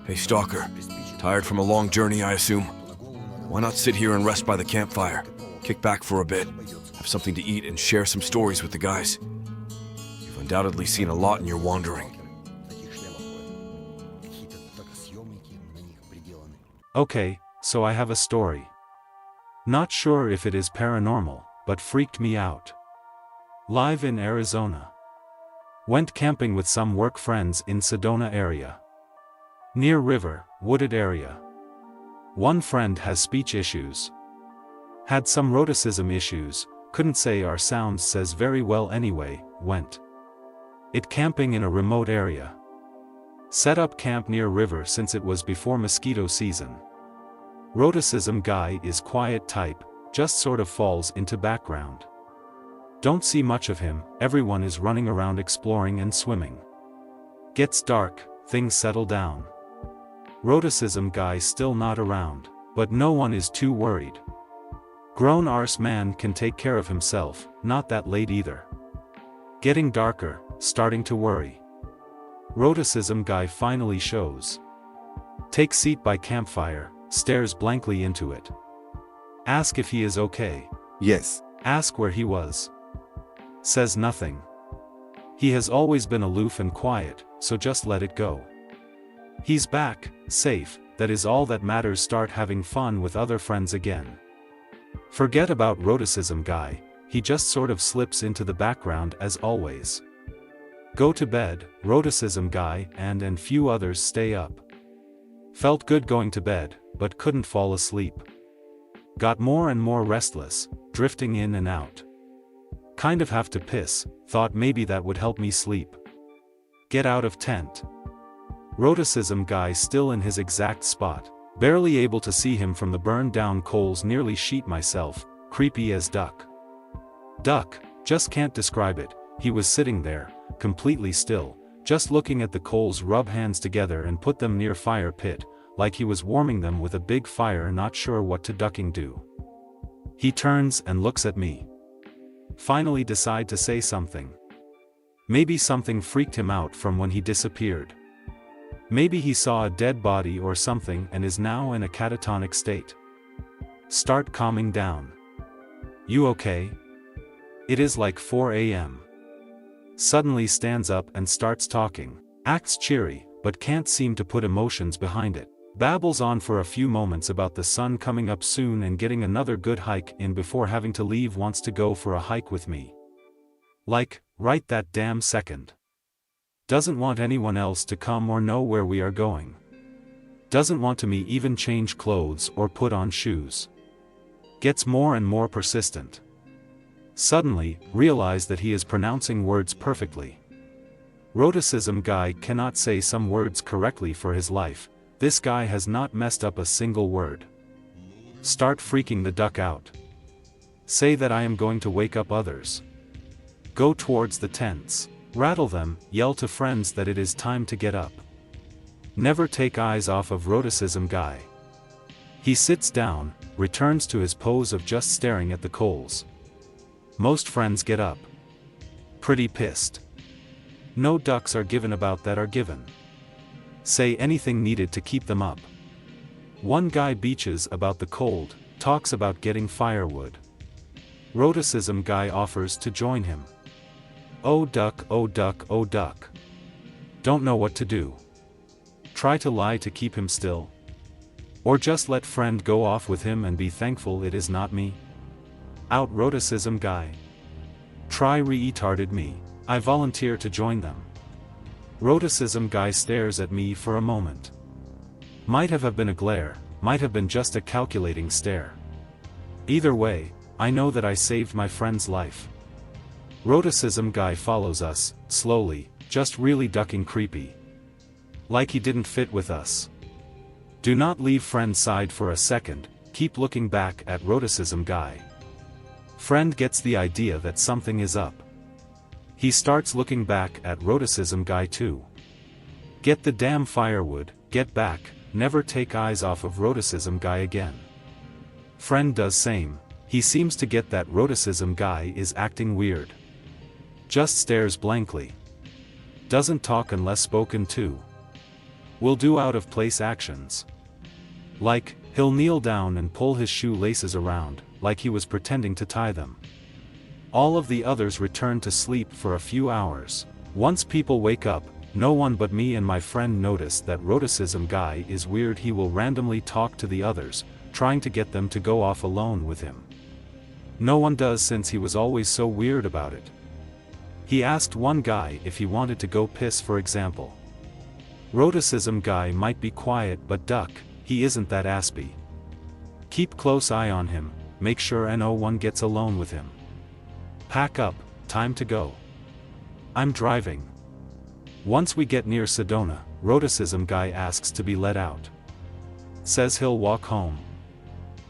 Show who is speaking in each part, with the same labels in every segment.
Speaker 1: Hey, Stalker. Tired from a long journey, I assume? Why not sit here and rest by the campfire? Kick back for a bit, have something to eat, and share some stories with the guys. You've undoubtedly seen a lot in your wandering.
Speaker 2: Okay, so I have a story. Not sure if it is paranormal, but freaked me out. Live in Arizona. Went camping with some work friends in Sedona area. Near river, wooded area. One friend has speech issues. Had some rhoticism issues, couldn't say our sounds says very well anyway, went. It camping in a remote area. Set up camp near river since it was before mosquito season. Rhoticism guy is quiet type, just sort of falls into background. Don't see much of him, everyone is running around exploring and swimming. Gets dark, things settle down. Rhoticism guy still not around, but no one is too worried. Grown arse man can take care of himself, not that late either. Getting darker, starting to worry. Rhoticism guy finally shows. Take seat by campfire, stares blankly into it. Ask if he is okay.
Speaker 3: Yes.
Speaker 2: Ask where he was. Says nothing. He has always been aloof and quiet, so just let it go. He's back, safe, that is all that matters. Start having fun with other friends again. Forget about rhoticism guy, he just sort of slips into the background as always. Go to bed, rhoticism guy and few others stay up. Felt good going to bed, but couldn't fall asleep. Got more and more restless, drifting in and out. Kind of have to piss, thought maybe that would help me sleep. Get out of tent. Rhoticism guy still in his exact spot, barely able to see him from the burned down coals. Nearly sheet myself, creepy as duck. Duck, just can't describe it. He was sitting there, completely still, just looking at the coals. Rub hands together and put them near fire pit, like he was warming them with a big fire. Not sure what to ducking do. He turns and looks at me. Finally decide to say something. Maybe something freaked him out from when he disappeared. Maybe he saw a dead body or something and is now in a catatonic state. Start calming down. You okay? It is like 4 a.m. Suddenly stands up and starts talking. Acts cheery, but can't seem to put emotions behind it. Babbles on for a few moments about the sun coming up soon and getting another good hike in before having to leave. Wants to go for a hike with me. Like, right that damn second. Doesn't want anyone else to come or know where we are going. Doesn't want to me even change clothes or put on shoes. Gets more and more persistent. Suddenly, realize that he is pronouncing words perfectly. Rhoticism guy cannot say some words correctly for his life. This guy has not messed up a single word. Start freaking the duck out. Say that I am going to wake up others. Go towards the tents. Rattle them, yell to friends that it is time to get up. Never take eyes off of rhoticism guy. He sits down, returns to his pose of just staring at the coals. Most friends get up. Pretty pissed. No ducks are given about that are given. Say anything needed to keep them up. One guy beaches about the cold, talks about getting firewood. Rhoticism guy offers to join him. Oh duck, oh duck, oh duck. Don't know what to do. Try to lie to keep him still. Or just let friend go off with him and be thankful it is not me. Out rhoticism guy. Try retarded me. I volunteer to join them. Rhoticism guy stares at me for a moment. Might have been a glare, might have been just a calculating stare. Either way, I know that I saved my friend's life. Rhoticism guy follows us, slowly, just really ducking creepy. Like he didn't fit with us. Do not leave friend's side for a second, keep looking back at rhoticism guy. Friend gets the idea that something is up. He starts looking back at rhoticism guy too. Get the damn firewood, get back, never take eyes off of rhoticism guy again. Friend does same, he seems to get that rhoticism guy is acting weird. Just stares blankly. Doesn't talk unless spoken to. Will do out-of-place actions. Like, he'll kneel down and pull his shoe laces around, like he was pretending to tie them. All of the others return to sleep for a few hours. Once people wake up, no one but me and my friend notice that Roticism guy is weird. He will randomly talk to the others, trying to get them to go off alone with him. No one does since he was always so weird about it. He asked one guy if he wanted to go piss, for example. Roticism guy might be quiet but duck, he isn't that aspy. Keep close eye on him, make sure no one gets alone with him. Pack up, time to go. I'm driving. Once we get near Sedona, Roticism guy asks to be let out. Says he'll walk home.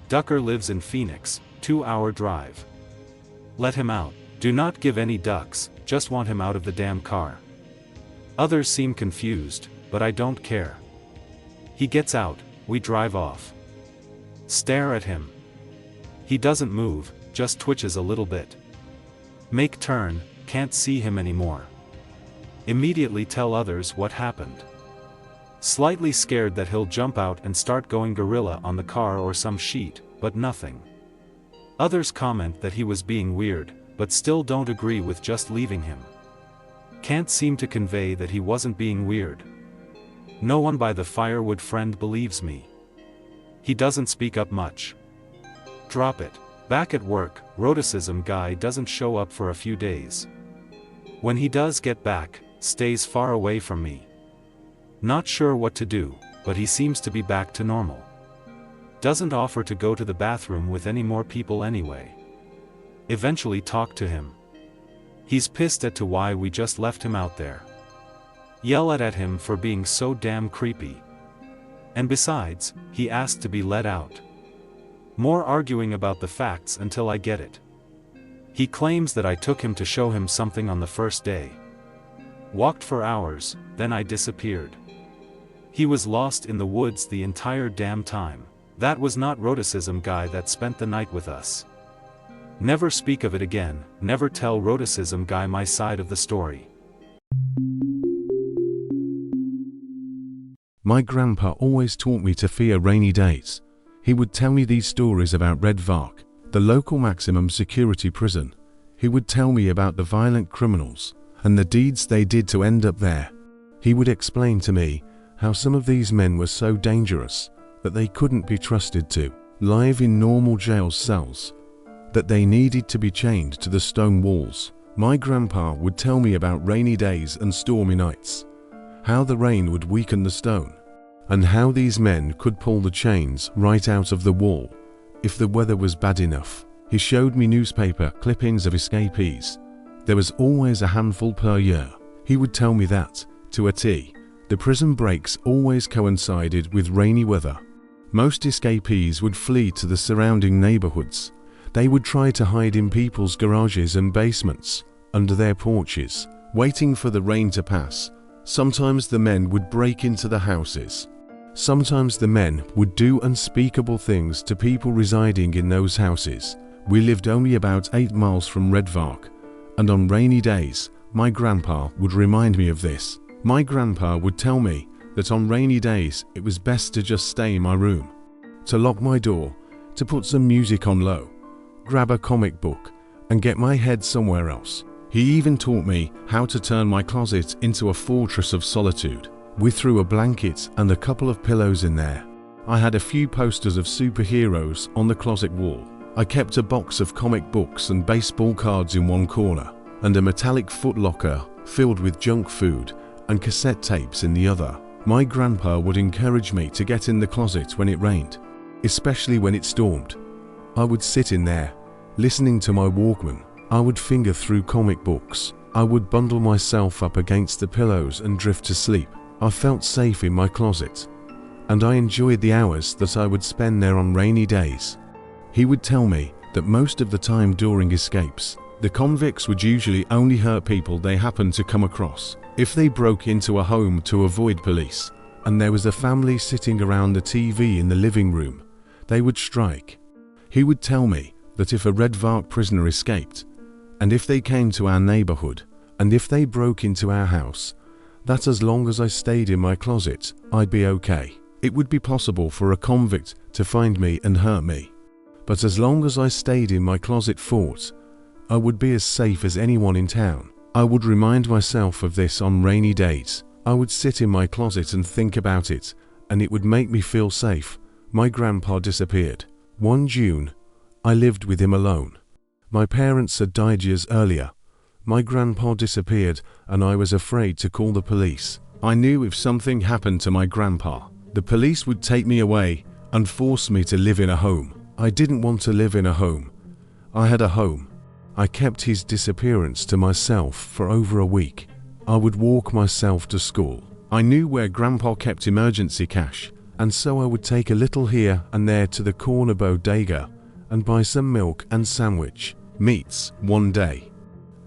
Speaker 2: Ducker lives in Phoenix, 2-hour drive. Let him out, do not give any ducks, just want him out of the damn car. Others seem confused, but I don't care. He gets out, we drive off. Stare at him. He doesn't move, just twitches a little bit. Make turn, can't see him anymore. Immediately tell others what happened. Slightly scared that he'll jump out and start going gorilla on the car or some shit, but nothing. Others comment that he was being weird, but still don't agree with just leaving him. Can't seem to convey that he wasn't being weird. No one by the firewood friend believes me. He doesn't speak up much. Drop it. Back at work, Roticism guy doesn't show up for a few days. When he does get back, stays far away from me. Not sure what to do, but he seems to be back to normal. Doesn't offer to go to the bathroom with any more people anyway. Eventually talk to him. He's pissed at to why we just left him out there. Yell at him for being so damn creepy. And besides, he asked to be let out. More arguing about the facts until I get it. He claims that I took him to show him something on the first day. Walked for hours, then I disappeared. He was lost in the woods the entire damn time. That was not Roticism guy that spent the night with us. Never speak of it again, never tell Roticism guy my side of the story.
Speaker 3: My grandpa always taught me to fear rainy days. He would tell me these stories about Red Vark, the local maximum security prison. He would tell me about the violent criminals and the deeds they did to end up there. He would explain to me how some of these men were so dangerous that they couldn't be trusted to live in normal jail cells, that they needed to be chained to the stone walls. My grandpa would tell me about rainy days and stormy nights, how the rain would weaken the stone, and how these men could pull the chains right out of the wall if the weather was bad enough. He showed me newspaper clippings of escapees. There was always a handful per year. He would tell me that, to a T, the prison breaks always coincided with rainy weather. Most escapees would flee to the surrounding neighborhoods. They would try to hide in people's garages and basements, under their porches, waiting for the rain to pass. Sometimes the men would break into the houses. Sometimes the men would do unspeakable things to people residing in those houses. We lived only about 8 miles from Red Vark, and on rainy days, my grandpa would remind me of this. My grandpa would tell me that on rainy days it was best to just stay in my room, to lock my door, to put some music on low, grab a comic book, and get my head somewhere else. He even taught me how to turn my closet into a fortress of solitude. We threw a blanket and a couple of pillows in there. I had a few posters of superheroes on the closet wall. I kept a box of comic books and baseball cards in one corner, and a metallic footlocker filled with junk food and cassette tapes in the other. My grandpa would encourage me to get in the closet when it rained, especially when it stormed. I would sit in there, listening to my Walkman. I would finger through comic books. I would bundle myself up against the pillows and drift to sleep. I felt safe in my closet, and I enjoyed the hours that I would spend there on rainy days. He would tell me that most of the time during escapes, the convicts would usually only hurt people they happened to come across. If they broke into a home to avoid police, and there was a family sitting around the TV in the living room, they would strike. He would tell me that if a Red Vark prisoner escaped, and if they came to our neighborhood, and if they broke into our house, that as long as I stayed in my closet, I'd be okay. It would be possible for a convict to find me and hurt me. But as long as I stayed in my closet fort, I would be as safe as anyone in town. I would remind myself of this on rainy days. I would sit in my closet and think about it, and it would make me feel safe. My grandpa disappeared. One June, I lived with him alone. My parents had died years earlier. My grandpa disappeared, and I was afraid to call the police. I knew if something happened to my grandpa, the police would take me away and force me to live in a home. I didn't want to live in a home. I had a home. I kept his disappearance to myself for over a week. I would walk myself to school. I knew where Grandpa kept emergency cash, and so I would take a little here and there to the corner bodega and buy some milk and sandwich meats one day.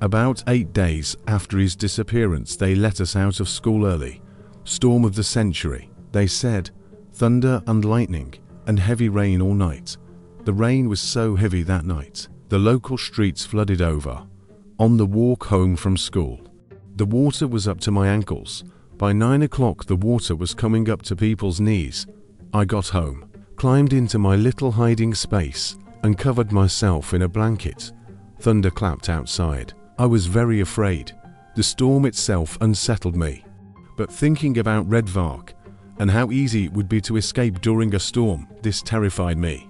Speaker 3: About 8 days after his disappearance, they let us out of school early. Storm of the century, they said. Thunder and lightning and heavy rain all night. The rain was so heavy that night, the local streets flooded over. On the walk home from school, the water was up to my ankles. By 9 o'clock the water was coming up to people's knees. I got home, climbed into my little hiding space, and covered myself in a blanket. Thunder clapped outside. I was very afraid. The storm itself unsettled me. But thinking about Red Vark and how easy it would be to escape during a storm, this terrified me.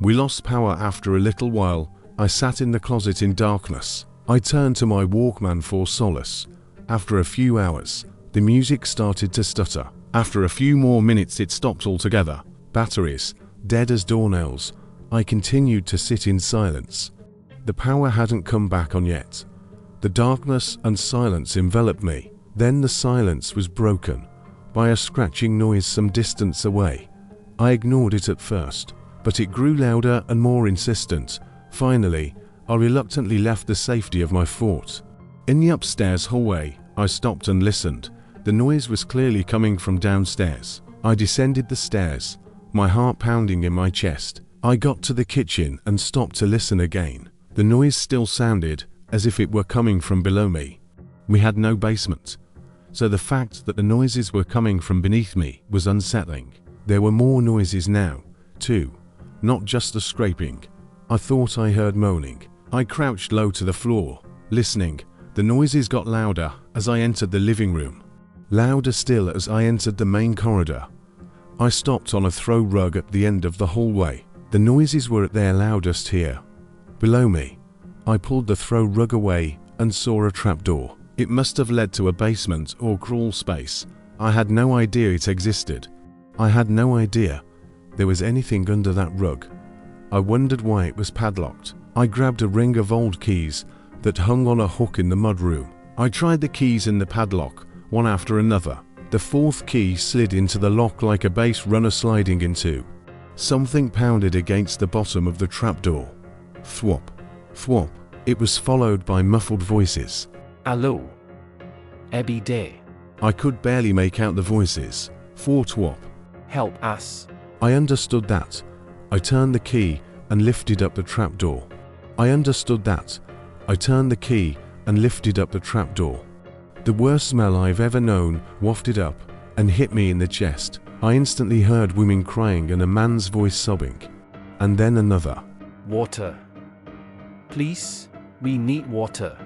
Speaker 3: We lost power after a little while. I sat in the closet in darkness. I turned to my Walkman for solace. After a few hours, the music started to stutter. After a few more minutes it stopped altogether. Batteries, dead as doornails. I continued to sit in silence. The power hadn't come back on yet. The darkness and silence enveloped me. Then the silence was broken by a scratching noise some distance away. I ignored it at first, but it grew louder and more insistent. Finally, I reluctantly left the safety of my fort. In the upstairs hallway, I stopped and listened. The noise was clearly coming from downstairs. I descended the stairs, my heart pounding in my chest. I got to the kitchen and stopped to listen again. The noise still sounded as if it were coming from below me. We had no basement, so the fact that the noises were coming from beneath me was unsettling. There were more noises now, too, not just the scraping. I thought I heard moaning. I crouched low to the floor, listening. The noises got louder as I entered the living room, louder still as I entered the main corridor. I stopped on a throw rug at the end of the hallway. The noises were at their loudest here, below me. I pulled the throw rug away and saw a trapdoor. It must have led to a basement or crawl space. I had no idea it existed. I had no idea there was anything under that rug. I wondered why it was padlocked. I grabbed a ring of old keys that hung on a hook in the mudroom. I tried the keys in the padlock, one after another. The fourth key slid into the lock like a base runner sliding into. Something pounded against the bottom of the trapdoor. Thwop, thwop. It was followed by muffled voices.
Speaker 4: Allo. Ebby day.
Speaker 3: I could barely make out the voices. Thwop.
Speaker 4: Help us.
Speaker 3: I understood that. I turned the key and lifted up the trapdoor. I understood that. I turned the key and lifted up the trapdoor. The worst smell I've ever known wafted up and hit me in the chest. I instantly heard women crying and a man's voice sobbing. And then another.
Speaker 4: Water. Please, we need water.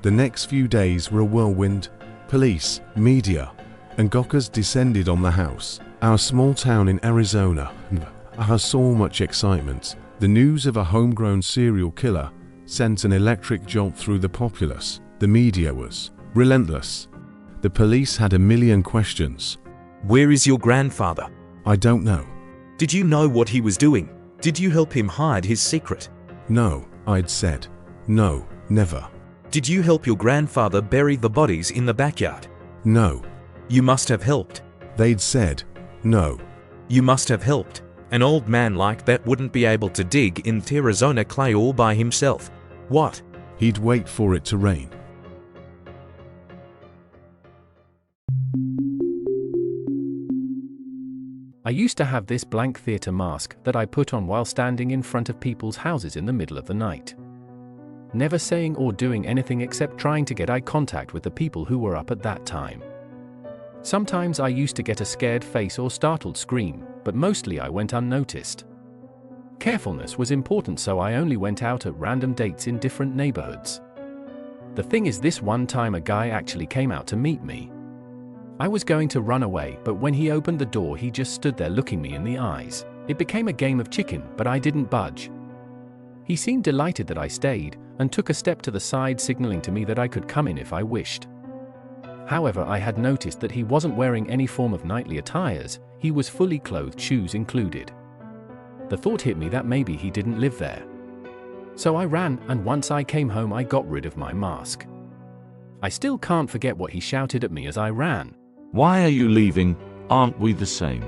Speaker 3: The next few days were a whirlwind. Police, media, and gawkers descended on the house. Our small town in Arizona has so much excitement. The news of a homegrown serial killer sent an electric jolt through the populace. The media was relentless. The police had a million questions.
Speaker 5: Where is your grandfather?
Speaker 3: I don't know.
Speaker 5: Did you know what he was doing? Did you help him hide his secret?
Speaker 3: No, I'd said. No, never.
Speaker 5: Did you help your grandfather bury the bodies in the backyard?
Speaker 3: No.
Speaker 5: You must have helped.
Speaker 3: They'd said. No.
Speaker 5: You must have helped. An old man like that wouldn't be able to dig in Arizona clay all by himself. What?
Speaker 3: He'd wait for it to rain.
Speaker 4: I used to have this blank theatre mask that I put on while standing in front of people's houses in the middle of the night. Never saying or doing anything except trying to get eye contact with the people who were up at that time. Sometimes I used to get a scared face or startled scream, but mostly I went unnoticed. Carefulness was important, so I only went out at random dates in different neighborhoods. The thing is, this one time a guy actually came out to meet me. I was going to run away, but when he opened the door he just stood there looking me in the eyes. It became a game of chicken, but I didn't budge. He seemed delighted that I stayed, and took a step to the side, signaling to me that I could come in if I wished. However, I had noticed that he wasn't wearing any form of nightly attires, he was fully clothed, shoes included. The thought hit me that maybe he didn't live there. So I ran, and once I came home I got rid of my mask. I still can't forget what he shouted at me as I ran.
Speaker 6: Why are you leaving? Aren't we the same?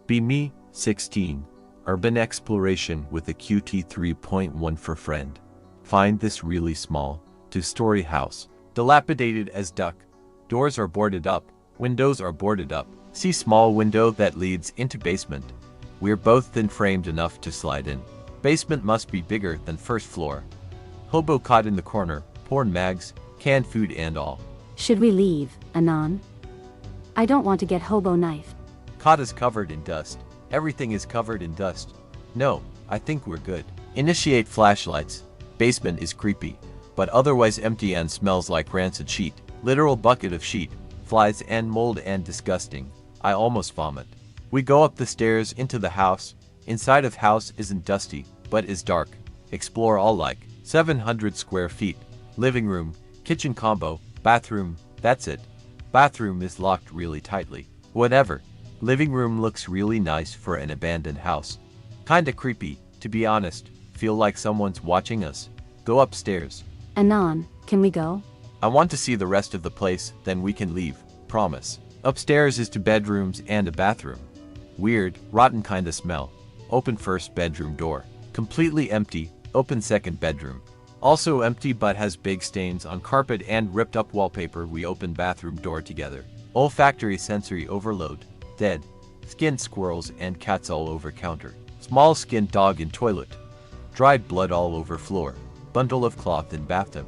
Speaker 7: Be Me, 16. Urban exploration with a QT 3.1 for friend. Find this really small, two-story house. Dilapidated as duck. Doors are boarded up. Windows are boarded up. See small window that leads into basement. We're both thin framed enough to slide in. Basement must be bigger than first floor. Hobo caught in the corner, porn mags, canned food and all.
Speaker 8: Should we leave, Anon? I don't want to get hobo knifed.
Speaker 7: Cot is covered in dust. Everything is covered in dust. No, I think we're good. Initiate flashlights. Basement is creepy, but otherwise empty and smells like rancid sheet. Literal bucket of sheet. Flies and mold and disgusting. I almost vomit. We go up the stairs into the house. Inside of house isn't dusty, but is dark. Explore all like 700 square feet. Living room, kitchen combo, bathroom, that's it. Bathroom is locked really tightly. Whatever. Living room looks really nice for an abandoned house. Kinda creepy, to be honest. Feel like someone's watching us. Go upstairs.
Speaker 8: Anon, can we go?
Speaker 7: I want to see the rest of the place, then we can leave. Promise. Upstairs is 2 bedrooms and a bathroom. Weird, rotten kinda smell. Open first bedroom door. Completely empty. Open second bedroom. Also empty but has big stains on carpet and ripped up wallpaper. We open bathroom door together. Olfactory sensory overload. Dead. Skinned squirrels and cats all over counter. Small skinned dog in toilet. Dried blood all over floor. Bundle of cloth in bathtub.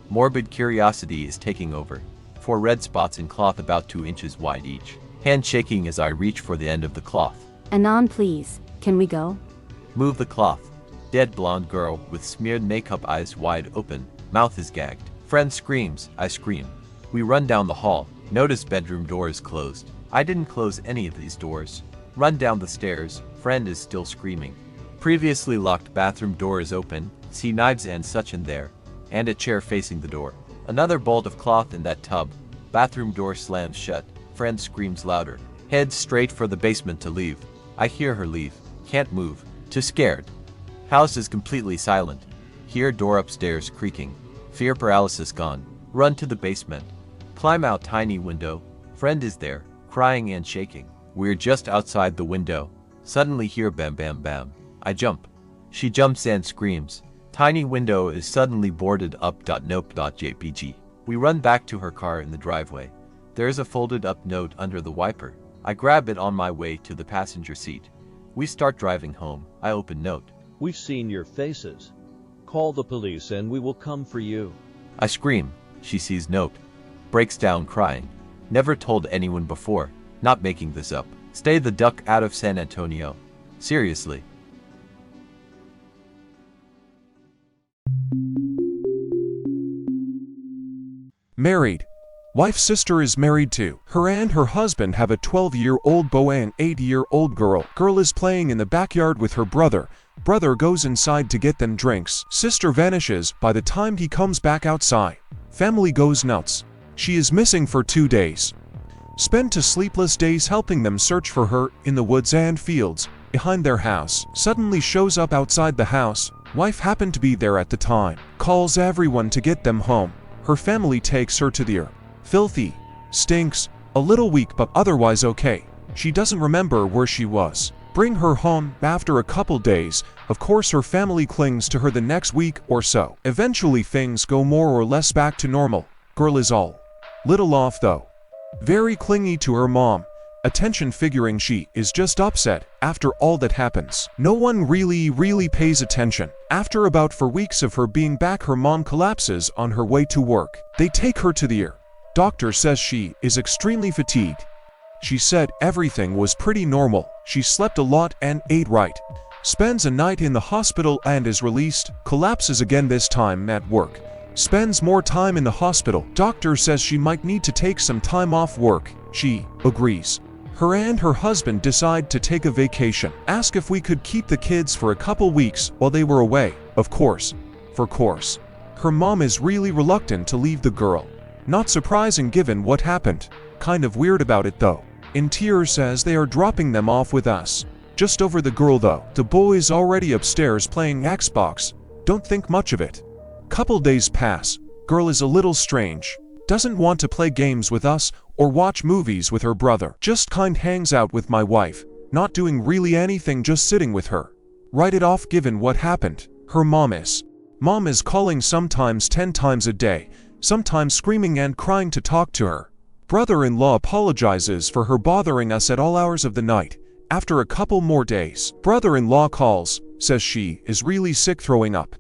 Speaker 7: Morbid curiosity is taking over. 4 red spots in cloth about 2 inches wide each. Hand shaking as I reach for the end of the cloth.
Speaker 8: Anon, please, can we go?
Speaker 7: Move the cloth. Dead blonde girl with smeared makeup, eyes wide open, mouth is gagged. Friend screams, I scream. We run down the hall. Notice bedroom door is closed. I didn't close any of these doors. Run down the stairs. Friend is still screaming. Previously locked bathroom door is open. See knives and such in there. And a chair facing the door. Another bolt of cloth in that tub. Bathroom door slams shut. Friend screams louder. Head straight for the basement to leave. I hear her leave. Can't move. Too scared. House is completely silent. Hear door upstairs creaking. Fear paralysis gone. Run to the basement. Climb out tiny window. Friend is there, crying and shaking. We're just outside the window. Suddenly hear bam bam bam. I jump. She jumps and screams. Tiny window is suddenly boarded up. Nope.jpg. We run back to her car in the driveway. There's a folded up note under the wiper. I grab it on my way to the passenger seat. We start driving home. I open note.
Speaker 9: We've seen your faces. Call the police and we will come for you.
Speaker 7: I scream. She sees note. Breaks down crying. Never told anyone before. Not making this up. Stay the duck out of San Antonio. Seriously.
Speaker 10: Married. Wife's sister is married too. Her and her husband have a 12-year-old boy and 8-year-old girl. Girl is playing in the backyard with her brother. Brother goes inside to get them drinks. Sister vanishes by the time he comes back outside. Family goes nuts. She is missing for 2 days. Spend 2 sleepless days helping them search for her in the woods and fields behind their house. Suddenly shows up outside the house. Wife happened to be there at the time. Calls everyone to get them home. Her family takes her to the filthy, stinks, a little weak but otherwise okay. She doesn't remember where she was. Bring her home after a couple days. Of course her family clings to her the next week or so. Eventually things go more or less back to normal. Girl is all little off though. Very clingy to her mom. attention figuring she is just upset after all that happens. No one really pays attention. After about 4 weeks of her being back, her mom collapses on her way to work. They take her to the ER. Doctor says she is extremely fatigued. She said everything was pretty normal. She slept a lot and ate right. Spends a night in the hospital and is released, collapses again, this time at work. Spends more time in the hospital. Doctor says she might need to take some time off work. She agrees. Her and her husband decide to take a vacation. Ask if we could keep the kids for a couple weeks while they were away. Of course. For course. Her mom is really reluctant to leave the girl. Not surprising given what happened. Kind of weird about it though. In tears says they are dropping them off with us. Just over the girl though. The boy is already upstairs playing Xbox. Don't think much of it. Couple days pass. Girl is a little strange. Doesn't want to play games with us or watch movies with her brother. Just kind hangs out with my wife. Not doing really anything, just sitting with her. Write it off given what happened. Her mom is calling sometimes 10 times a day. Sometimes screaming and crying to talk to her. Brother-in-law apologizes for her bothering us at all hours of the night. After a couple more days, brother-in-law calls, says she is really sick, throwing up.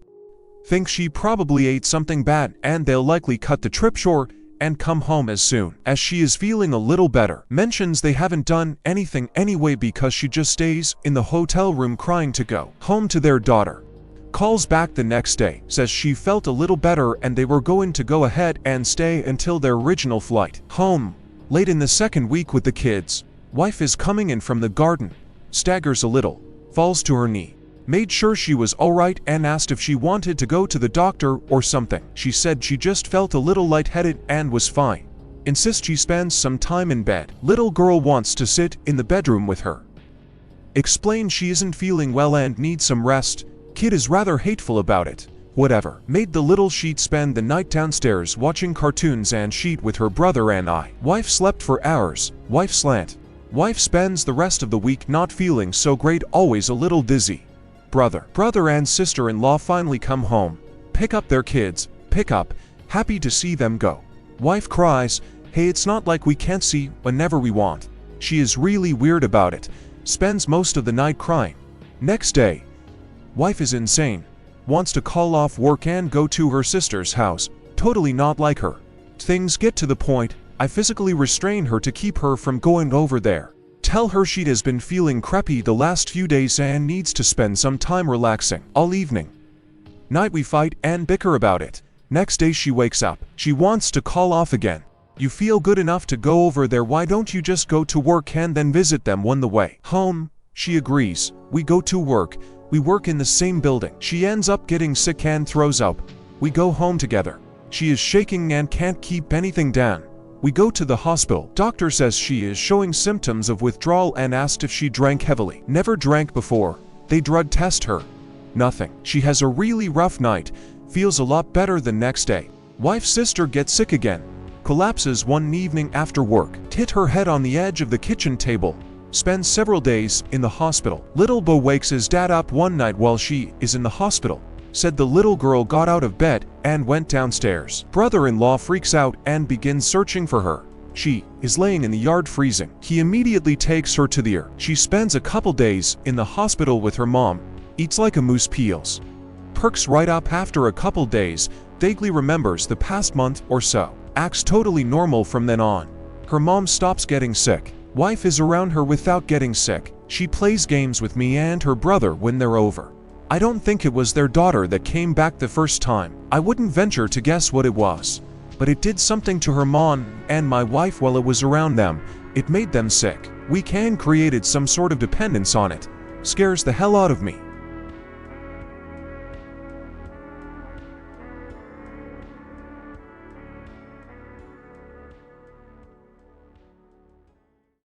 Speaker 10: Thinks she probably ate something bad and they'll likely cut the trip short and come home as soon as she is feeling a little better. Mentions they haven't done anything anyway because she just stays in the hotel room crying to go home to their daughter. Calls back the next day, says she felt a little better and they were going to go ahead and stay until their original flight home. Late in the second week with the kids, wife is coming in from the garden, staggers a little, falls to her knee. Made sure she was alright and asked if she wanted to go to the doctor or something. She said she just felt a little lightheaded and was fine. Insists she spends some time in bed. Little girl wants to sit in the bedroom with her. Explains she isn't feeling well and needs some rest. Kid is rather hateful about it. Whatever. Made the little sheet spend the night downstairs watching cartoons and sheet with her brother and I. Wife slept for hours. Wife slant. Wife spends the rest of the week not feeling so great, always a little dizzy. Brother and sister-in-law finally come home, pick up their kids, happy to see them go. Wife cries, hey, it's not like we can't see whenever we want. She is really weird about it, spends most of the night crying. Next day, wife is insane, wants to call off work and go to her sister's house, totally not like her. Things get to the point, I physically restrain her to keep her from going over there. Tell her she has been feeling crappy the last few days and needs to spend some time relaxing. All evening. Night we fight and bicker about it. Next day she wakes up. She wants to call off again. You feel good enough to go over there, why don't you just go to work and then visit them on the way home? She agrees. We go to work. We work in the same building. She ends up getting sick and throws up. We go home together. She is shaking and can't keep anything down. We go to the hospital. Doctor says she is showing symptoms of withdrawal and asked if she drank heavily. Never drank before. They drug test her. Nothing. She has a really rough night. Feels a lot better the next day. Wife's sister gets sick again. Collapses one evening after work. Hit her head on the edge of the kitchen table. Spends several days in the hospital. Little Bo wakes his dad up one night while she is in the hospital. Said the little girl got out of bed and went downstairs. Brother-in-law freaks out and begins searching for her. She is laying in the yard freezing. He immediately takes her to the ER. She spends a couple days in the hospital with her mom. Eats like a moose, peels. Perks right up after a couple days. Vaguely remembers the past month or so. Acts totally normal from then on. Her mom stops getting sick. Wife is around her without getting sick. She plays games with me and her brother when they're over. I don't think it was their daughter that came back the first time. I wouldn't venture to guess what it was. But it did something to her mom and my wife while it was around them. It made them sick. We created some sort of dependence on it. Scares the hell out of me.